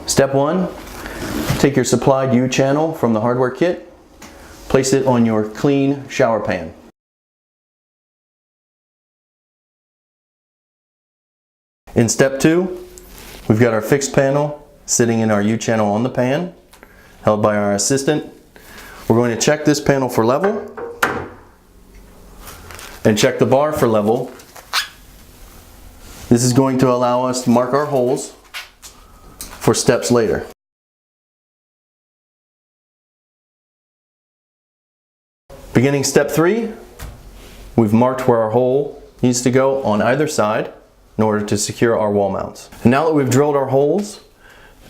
Step 1, take your supplied U-channel from the hardware kit, place it on your clean shower pan. In step 2, we've got our fixed panel sitting in our U-channel on the pan, held by our assistant. We're going to check this panel for level and check the bar for level. This is going to allow us to mark our holes for steps later. Beginning step 3, we've marked where our hole needs to go on either side in order to secure our wall mounts. And now that we've drilled our holes,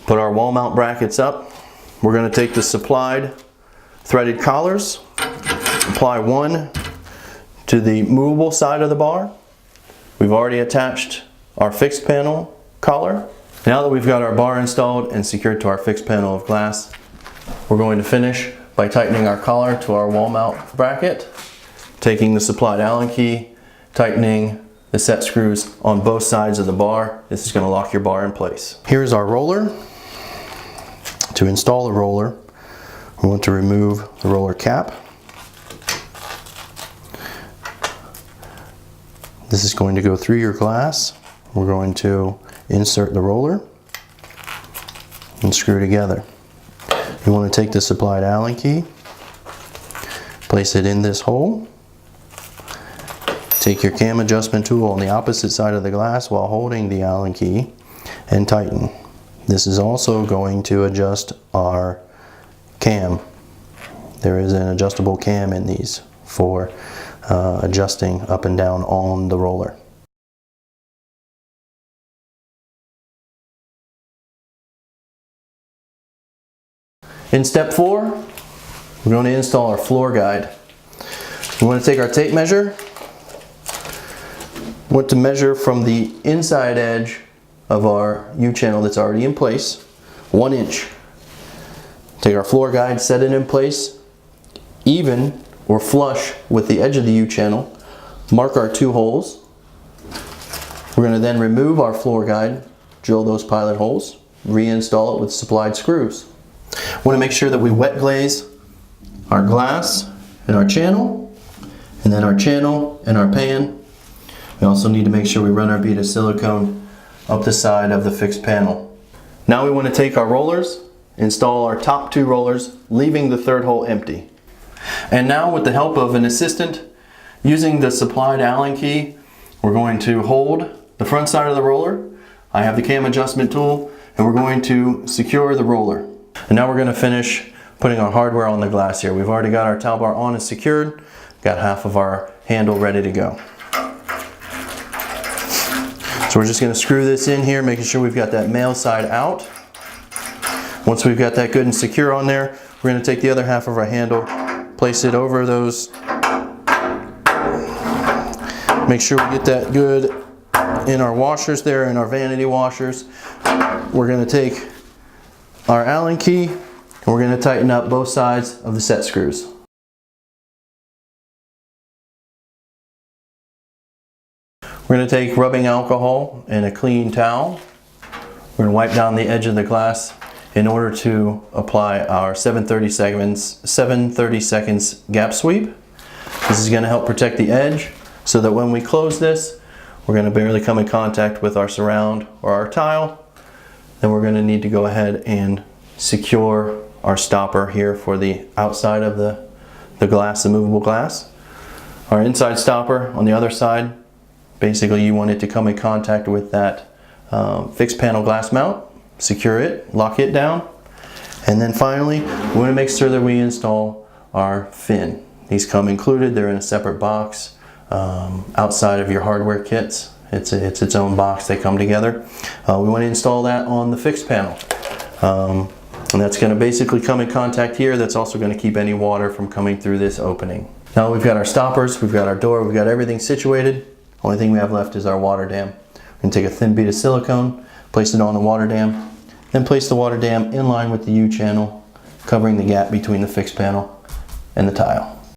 put our wall mount brackets up, we're going to take the supplied threaded collars, apply one to the movable side of the bar. We've already attached our fixed panel collar. Now that we've got our bar installed and secured to our fixed panel of glass, we're going to finish by tightening our collar to our wall mount bracket, taking the supplied Allen key, tightening the set screws on both sides of the bar. This is going to lock your bar in place. Here's our roller. To install the roller, we want to remove the roller cap. This is going to go through your glass. We're going to insert the roller and screw together. You want to take the supplied Allen key, place it in this hole, take your cam adjustment tool on the opposite side of the glass while holding the Allen key and tighten. This is also going to adjust our cam. There is an adjustable cam in these for adjusting up and down on the roller. In step 4, we're going to install our floor guide. We want to take our tape measure. We want to measure from the inside edge of our U-channel that's already in place, 1 inch. Take our floor guide, set it in place, even or flush with the edge of the U-channel. Mark our 2 holes. We're going to then remove our floor guide, drill those pilot holes, reinstall it with supplied screws. We want to make sure that we wet glaze our glass and our channel, and then our channel and our pan. We also need to make sure we run our bead of silicone up the side of the fixed panel. Now we want to take our rollers, install our top 2 rollers, leaving the 3rd hole empty. And now, with the help of an assistant, using the supplied Allen key, we're going to hold the front side of the roller. I have the cam adjustment tool, and we're going to secure the roller. And now we're going to finish putting our hardware on the glass here. We've already got our towel bar on and secured, got half of our handle ready to go. So we're just going to screw this in here, making sure we've got that male side out. Once we've got that good and secure on there, we're going to take the other half of our handle, place it over those. Make sure we get that good in our washers there, in our vanity washers. We're going to take our Allen key and we're going to tighten up both sides of the set screws. We're going to take rubbing alcohol and a clean towel. We're going to wipe down the edge of the glass in order to apply our 7/30 seconds gap sweep. This is going to help protect the edge so that when we close this, we're going to barely come in contact with our surround or our tile. Then we're going to need to go ahead and secure our stopper here for the outside of the glass, the movable glass. Our inside stopper on the other side, basically you want it to come in contact with that fixed panel glass mount. Secure it, lock it down, and then finally we want to make sure that we install our fin. These come included, they're in a separate box outside of your hardware kits. It's its own box, they come together. We want to install that on the fixed panel. And that's going to basically come in contact here. That's also going to keep any water from coming through this opening. Now we've got our stoppers, we've got our door, we've got everything situated. Only thing we have left is our water dam. We're going to take a thin bead of silicone, place it on the water dam, then place the water dam in line with the U-channel, covering the gap between the fixed panel and the tile.